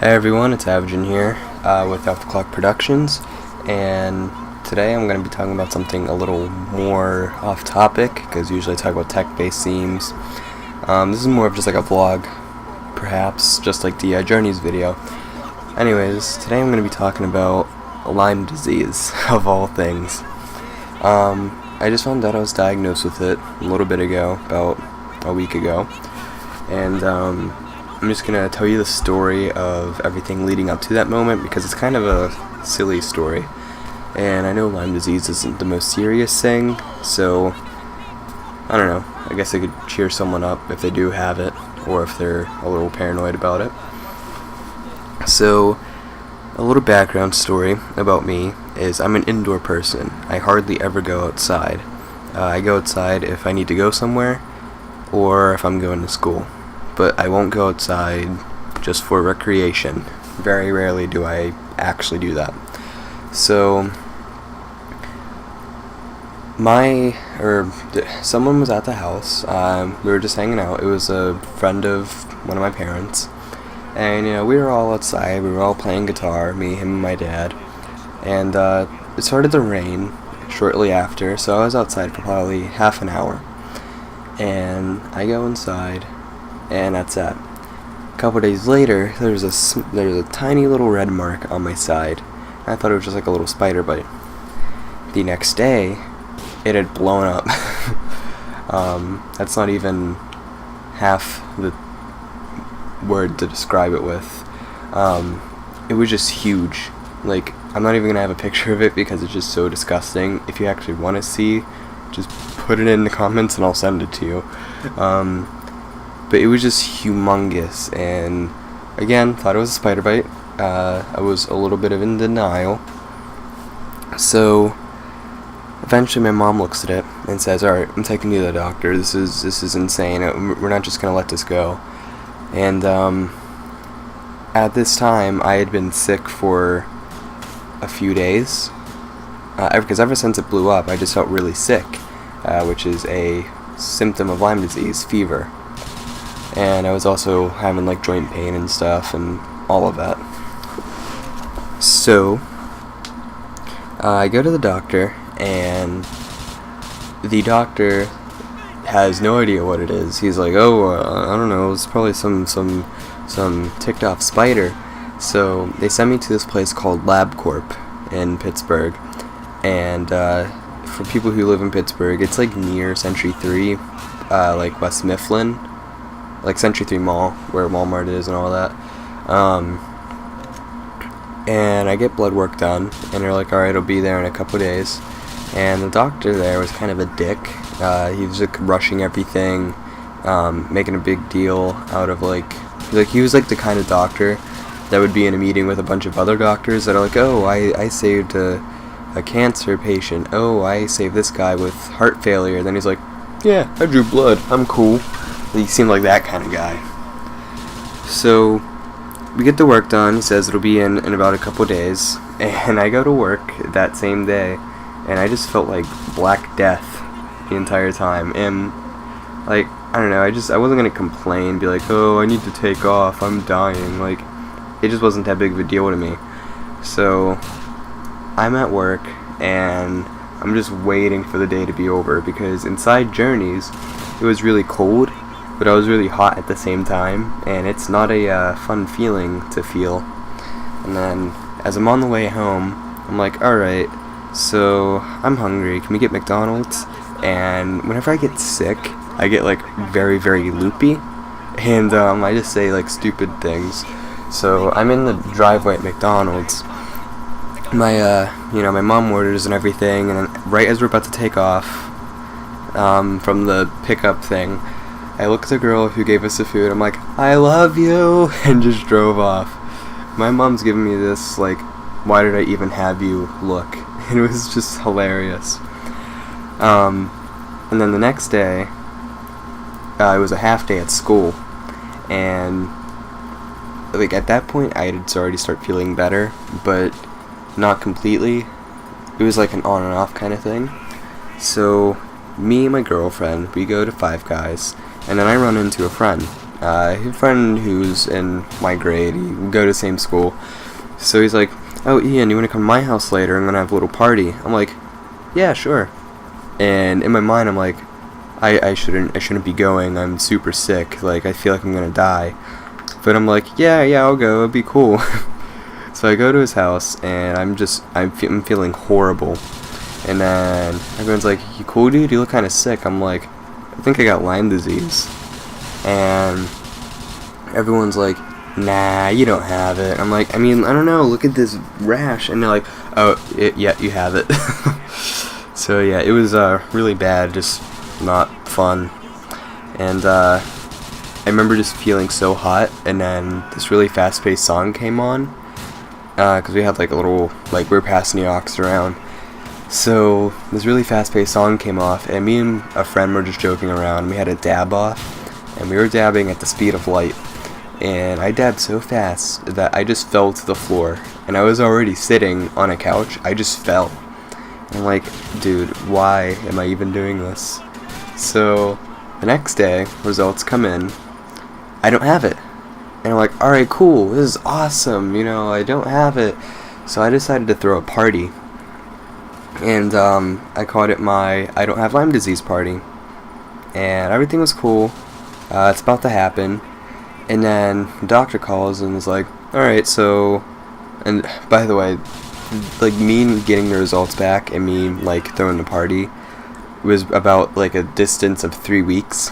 Hey everyone, it's Avigin here with Off the Clock Productions, and today I'm going to be talking about something a little more off topic, because usually I talk about tech-based themes. This is more of just like a vlog, perhaps, just like the Journeys video. Anyways, today I'm going to be talking about Lyme disease, of all things. I just found out I was diagnosed with it a little bit ago, about a week ago, and I'm just going to tell you the story of everything leading up to that moment because it's kind of a silly story. And I know Lyme disease isn't the most serious thing, so I don't know. I guess I could cheer someone up if they do have it or if they're a little paranoid about it. So, a little background story about me is I'm an indoor person. I hardly ever go outside. I go outside if I need to go somewhere or if I'm going to school. But I won't go outside just for recreation. Very rarely do I actually do that. So, someone was at the house. We were just hanging out. It was a friend of one of my parents. And, we were all outside. We were all playing guitar, me, him, and my dad. And it started to rain shortly after, so I was outside for probably half an hour. And I go inside. And that's that. A couple days later, there's a tiny little red mark on my side. I thought it was just like a little spider bite. The next day, it had blown up. That's not even half the word to describe it with. It was just huge. Like, I'm not even gonna have a picture of it because it's just so disgusting. If you actually want to see, just put it in the comments and I'll send it to you. But it was just humongous, and again, thought it was a spider bite. I was a little bit in denial. So, eventually my mom looks at it and says, "Alright, I'm taking you to the doctor. This is insane. We're not just going to let this go." And at this time, I had been sick for a few days. Because ever since it blew up, I just felt really sick, which is a symptom of Lyme disease, fever. And I was also having like joint pain and stuff and all of that. So, I go to the doctor, and the doctor has no idea what it is. He's like, I don't know, it's probably some ticked off spider. So, they sent me to this place called LabCorp in Pittsburgh. And for people who live in Pittsburgh, it's like near Century 3, like West Mifflin. Like Century 3 Mall, where Walmart is and all that. And I get blood work done, and they're like, "Alright, I'll be there in a couple days." And the doctor there was kind of a dick. He was like rushing everything, making a big deal out of like he was like the kind of doctor that would be in a meeting with a bunch of other doctors that are like, "Oh, I saved a cancer patient. Oh, I saved this guy with heart failure." Then he's like, "Yeah, I drew blood. I'm cool." He seemed like that kind of guy. So, we get the work done. He says it'll be in about a couple days. And I go to work that same day, and I just felt like Black Death the entire time. And, like, I don't know, I wasn't going to complain, be like, "Oh, I need to take off, I'm dying." Like, it just wasn't that big of a deal to me. So, I'm at work, and I'm just waiting for the day to be over, because inside Journeys, it was really cold, but I was really hot at the same time, and it's not a fun feeling to feel. And then, as I'm on the way home, I'm like, "Alright, so I'm hungry, can we get McDonald's?" And whenever I get sick, I get like very, very loopy, and I just say like stupid things. So I'm in the driveway at McDonald's. My mom orders and everything, and then right as we're about to take off from the pickup thing, I look at the girl who gave us the food. I'm like, "I love you," and just drove off. My mom's giving me this, like, "Why did I even have you?" look. And it was just hilarious. And then the next day, it was a half day at school. And, like, at that point, I had already started feeling better, but not completely. It was like an on and off kind of thing. So, me and my girlfriend, we go to Five Guys. And then I run into a friend, a friend who's in my grade. We go to the same school. So he's like, "Oh, Ian, you want to come to my house later? I'm gonna have a little party." I'm like, "Yeah, sure." And in my mind, I'm like, I shouldn't be going. I'm super sick. Like, I feel like I'm gonna die. But I'm like, yeah, I'll go. It'll be cool. So I go to his house, and I'm feeling horrible. And then everyone's like, "You cool, dude? You look kind of sick." I'm like, "I think I got Lyme disease." And everyone's like, "Nah, you don't have it." I'm like, I mean, I don't know. Look at this rash. And they're like, "Oh, yeah, you have it." So yeah, it was really bad. Just not fun. And I remember just feeling so hot, and then this really fast-paced song came on, because we had like a little, like, we were passing the aux around. So this really fast-paced song came off, and me and a friend were just joking around. We had a dab off, and we were dabbing at the speed of light. And I dabbed so fast that I just fell to the floor, and I was already sitting on a couch. I just fell. And I'm like, dude, why am I even doing this? So the next day, results come in. I don't have it. And I'm like, alright, cool, this is awesome, I don't have it. So I decided to throw a party. And I called it my I don't have Lyme disease party. And everything was cool. It's about to happen. And then the doctor calls and is like, alright, so... And by the way, like, me getting the results back and me, like, throwing the party was about, like, a distance of 3 weeks.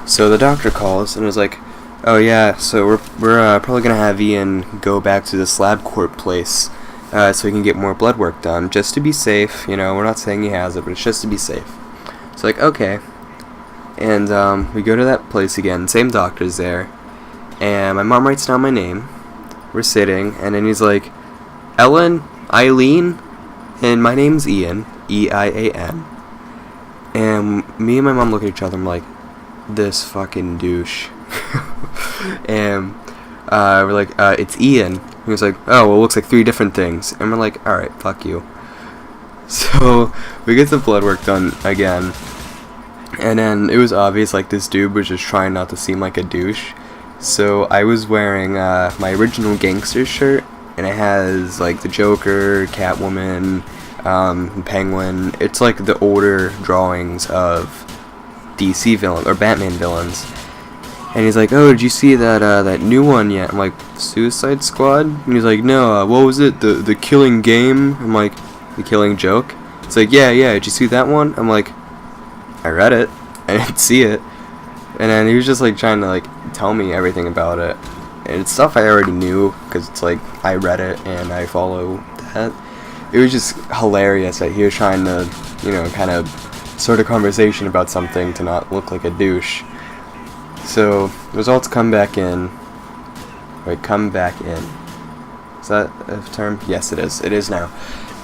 So the doctor calls and was like, "Oh yeah, so we're probably gonna have Ian go back to this LabCorp place, so he can get more blood work done, just to be safe. We're not saying he has it, but it's just to be safe." It's like, okay. And we go to that place again. Same doctor's there, and my mom writes down my name. We're sitting, and then he's like, "Ellen, Eileen, and my name's Ian, E-I-A-N." And me and my mom look at each other, and we're like, this fucking douche. And we're like, "It's Ian." He was like, "Oh, well, it looks like 3 different things." And we're like, alright, fuck you. So we get the blood work done again, and then it was obvious, like, this dude was just trying not to seem like a douche. So I was wearing my original gangster shirt, and it has, like, the Joker, Catwoman, Penguin. It's like the older drawings of DC villain or Batman villains. And he's like, "Oh, did you see that new one yet?" I'm like, "Suicide Squad?" And he's like, "No, what was it? The Killing Game?" I'm like, "The Killing Joke?" It's like, yeah, did you see that one?" I'm like, "I read it. I didn't see it." And then he was just like trying to like tell me everything about it. And it's stuff I already knew, because it's like I read it and I follow that. It was just hilarious that he was trying to, kind of start a conversation about something to not look like a douche. So, results come back in. Wait, come back in. Is that a term? Yes, it is. It is now.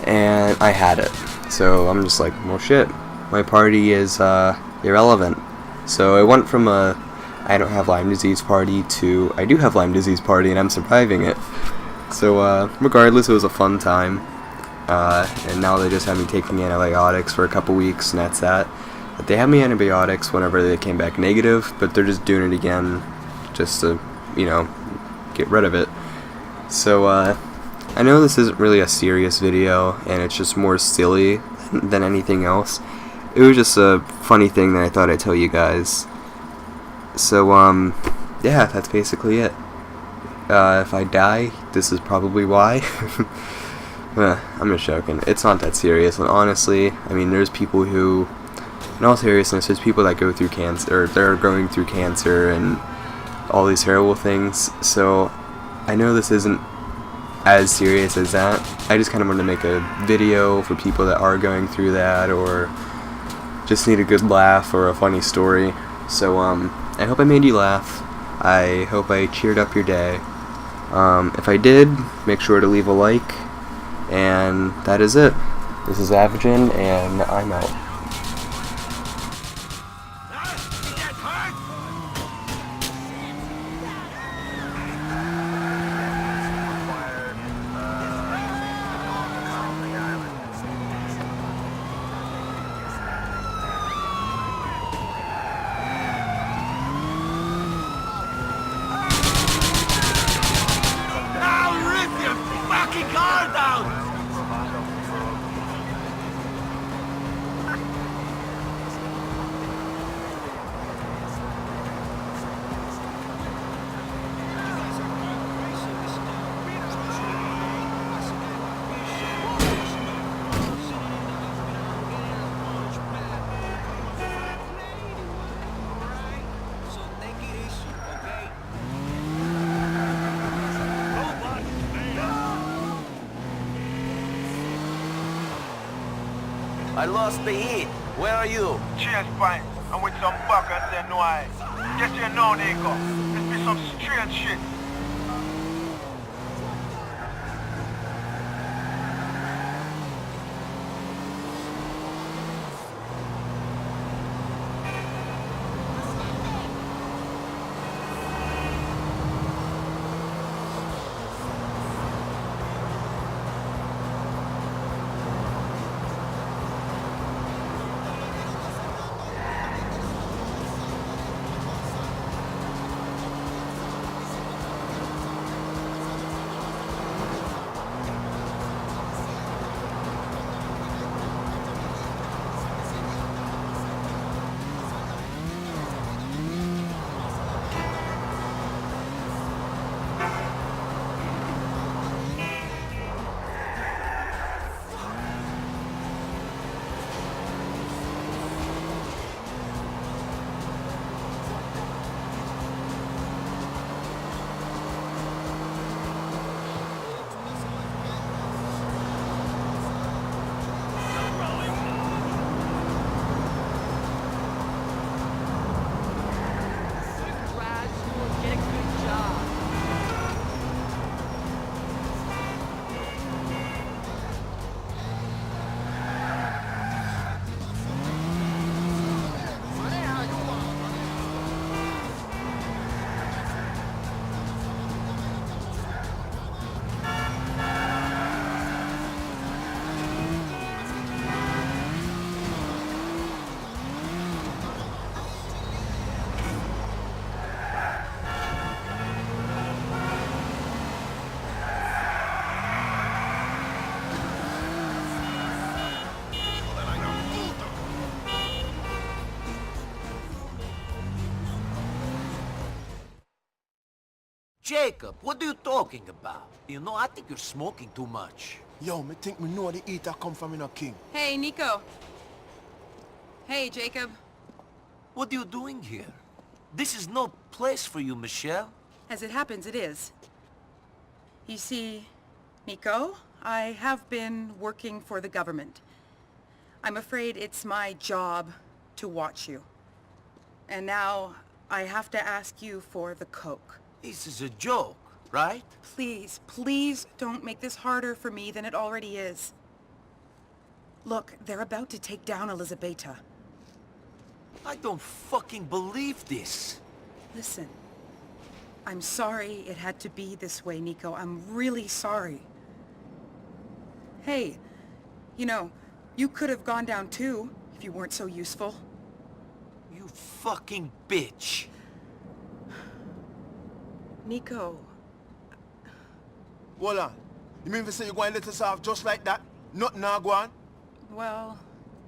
And I had it. So, I'm just like, well, shit. My party is irrelevant. So, I went from a I don't have Lyme disease party to I do have Lyme disease party, and I'm surviving it. So, regardless, it was a fun time. And now they just have me taking antibiotics for a couple weeks, and that's that. But they had me antibiotics whenever they came back negative, but they're just doing it again just to, get rid of it. So, I know this isn't really a serious video, and it's just more silly than anything else. It was just a funny thing that I thought I'd tell you guys. So, yeah, that's basically it. If I die, this is probably why. I'm just joking. It's not that serious, and honestly, I mean, there's people who, in all seriousness, there's people that go through cancer, or they're going through cancer, and all these terrible things, so I know this isn't as serious as that. I just kind of wanted to make a video for people that are going through that, or just need a good laugh, or a funny story. So, I hope I made you laugh. I hope I cheered up your day. If I did, make sure to leave a like. And that is it. This is Avigin, and I'm out. I lost the heat. Where are you? Cheers, pint. I'm with some fuckers and no eyes. Guess you know, Nico. This be some strange shit. Jacob, what are you talking about? You know, I think you're smoking too much. Yo, me think me know the eater come from in a king. Hey, Nico. Hey, Jacob. What are you doing here? This is no place for you, Michelle. As it happens, it is. You see, Nico, I have been working for the government. I'm afraid it's my job to watch you. And now I have to ask you for the coke. This is a joke, right? Please, please don't make this harder for me than it already is. Look, they're about to take down Elizabeta. I don't fucking believe this. Listen, I'm sorry it had to be this way, Nico. I'm really sorry. Hey, you know, you could have gone down too, if you weren't so useful. You fucking bitch. Nico. Hold on. You mean to say you're going to let us off just like that? Nothing now go on? Well,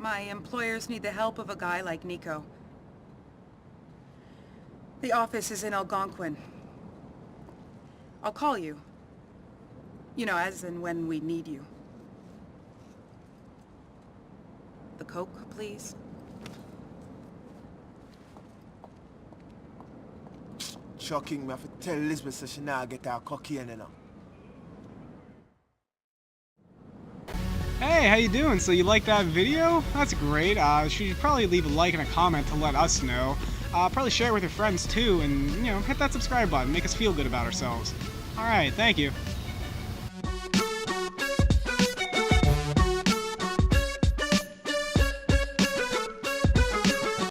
my employers need the help of a guy like Nico. The office is in Algonquin. I'll call you. You know, as and when we need you. The coke, please. Shocking, me have to tell Elizabeth so she now get her cocaine, you know. Hey, how you doing? So you like that video? That's great. You should probably leave a like and a comment to let us know. Probably share it with your friends too, and, you know, hit that subscribe button. Make us feel good about ourselves. Alright, thank you.